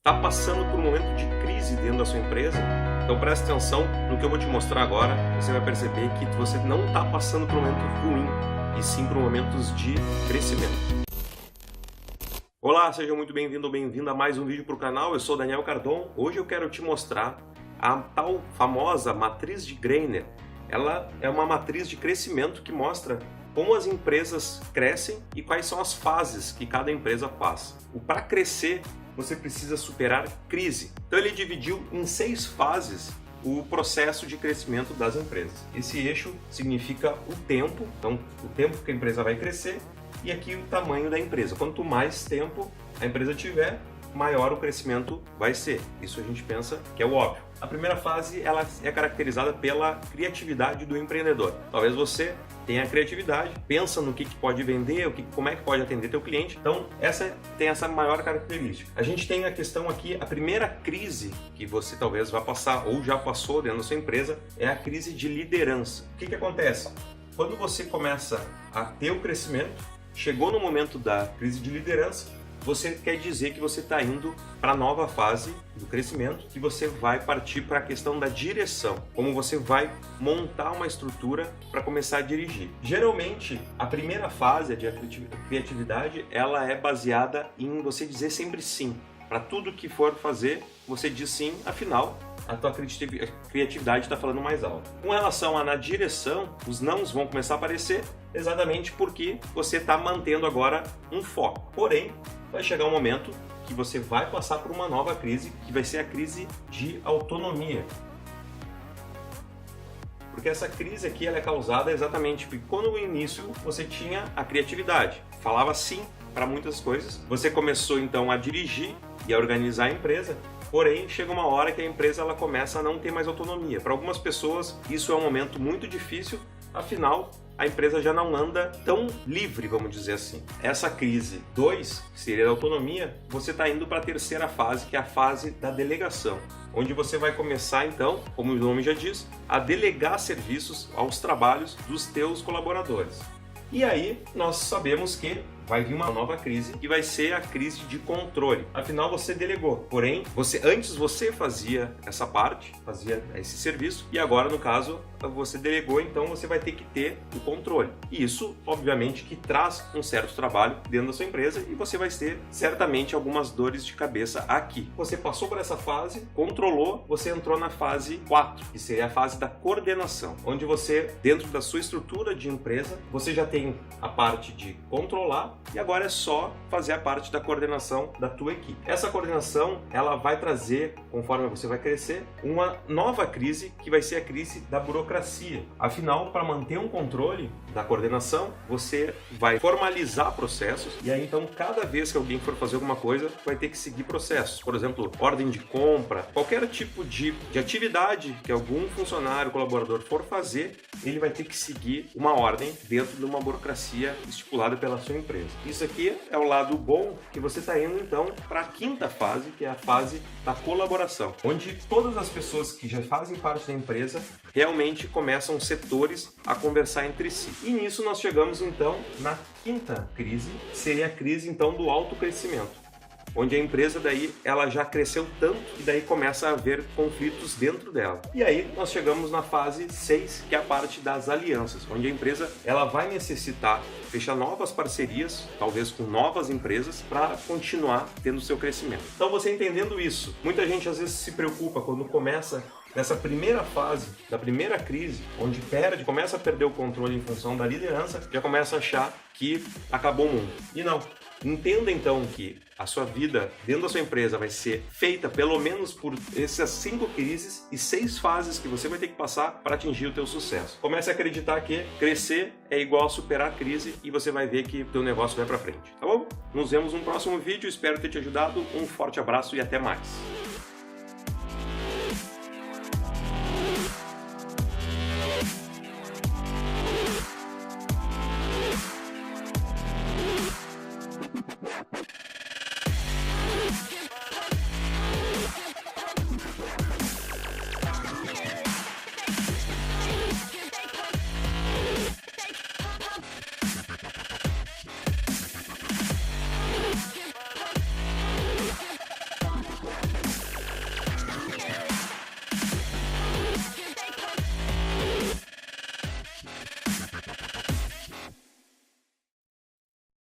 Está passando por um momento de crise dentro da sua empresa? Então preste atenção no que eu vou te mostrar agora. Você vai perceber que você não está passando por um momento ruim, e sim por momentos de crescimento. Olá, seja muito bem-vindo ou bem-vinda a mais um vídeo para o canal. Eu sou Daniel Cardon. Hoje eu quero te mostrar a tal famosa matriz de Greiner. Ela é uma matriz de crescimento que mostra como as empresas crescem e quais são as fases que cada empresa passa. Para crescer, você precisa superar crise. Então ele dividiu em 6 fases o processo de crescimento das empresas. Esse eixo significa o tempo, então o tempo que a empresa vai crescer, e aqui o tamanho da empresa. Quanto mais tempo a empresa tiver, maior o crescimento vai ser. Isso a gente pensa que é o óbvio. A primeira fase ela é caracterizada pela criatividade do empreendedor. Talvez você tenha a criatividade, pensa no que pode vender, como é que pode atender teu cliente. Então tem essa maior característica. A gente tem a questão aqui, a primeira crise que você talvez vá passar ou já passou dentro da sua empresa é a crise de liderança. O que acontece? Quando você começa a ter o crescimento, chegou no momento da crise de liderança, você quer dizer que você está indo para a nova fase do crescimento, que você vai partir para a questão da direção, como você vai montar uma estrutura para começar a dirigir. Geralmente, a primeira fase de criatividade, ela é baseada em você dizer sempre sim. Para tudo que for fazer, você diz sim, afinal, a tua criatividade está falando mais alto. Com relação na direção, os nãos vão começar a aparecer exatamente porque você está mantendo agora um foco. Porém, vai chegar um momento que você vai passar por uma nova crise, que vai ser a crise de autonomia. Porque essa crise aqui ela é causada exatamente porque quando no início você tinha a criatividade, falava sim para muitas coisas, você começou então a dirigir e a organizar a empresa, porém chega uma hora que a empresa ela começa a não ter mais autonomia. Para algumas pessoas isso é um momento muito difícil, afinal a empresa já não anda tão livre, vamos dizer assim. Essa crise 2, que seria a autonomia, você está indo para a terceira fase, que é a fase da delegação, onde você vai começar então, como o nome já diz, a delegar serviços aos trabalhos dos teus colaboradores. E aí nós sabemos que vai vir uma nova crise, que vai ser a crise de controle. Afinal, você delegou. Porém, antes você fazia essa parte, fazia esse serviço, e agora, no caso, você delegou, então você vai ter que ter o controle. E isso, obviamente, que traz um certo trabalho dentro da sua empresa e você vai ter, certamente, algumas dores de cabeça aqui. Você passou por essa fase, controlou, você entrou na fase 4, que seria a fase da coordenação, onde você, dentro da sua estrutura de empresa, você já tem a parte de controlar, e agora é só fazer a parte da coordenação da tua equipe. Essa coordenação, ela vai trazer, conforme você vai crescer, uma nova crise, que vai ser a crise da burocracia. Afinal, para manter um controle da coordenação, você vai formalizar processos, e aí então cada vez que alguém for fazer alguma coisa, vai ter que seguir processos. Por exemplo, ordem de compra, qualquer tipo de atividade que algum funcionário, colaborador for fazer, ele vai ter que seguir uma ordem dentro de uma burocracia estipulada pela sua empresa. Isso aqui é o lado bom, que você está indo então para a quinta fase, que é a fase da colaboração, onde todas as pessoas que já fazem parte da empresa realmente começam setores a conversar entre si. E nisso nós chegamos então na quinta crise, que seria a crise então do autocrescimento, onde a empresa daí ela já cresceu tanto e daí começa a haver conflitos dentro dela. E aí nós chegamos na fase 6, que é a parte das alianças, onde a empresa ela vai necessitar fechar novas parcerias, talvez com novas empresas, para continuar tendo seu crescimento. Então você entendendo isso, muita gente às vezes se preocupa quando começa nessa primeira fase, da primeira crise, onde começa a perder o controle em função da liderança, já começa a achar que acabou o mundo. E não. Entenda então que a sua vida dentro da sua empresa vai ser feita pelo menos por essas 5 crises e 6 fases que você vai ter que passar para atingir o teu sucesso. Comece a acreditar que crescer é igual a superar a crise e você vai ver que o teu negócio vai para frente, tá bom? Nos vemos no próximo vídeo, espero ter te ajudado, um forte abraço e até mais!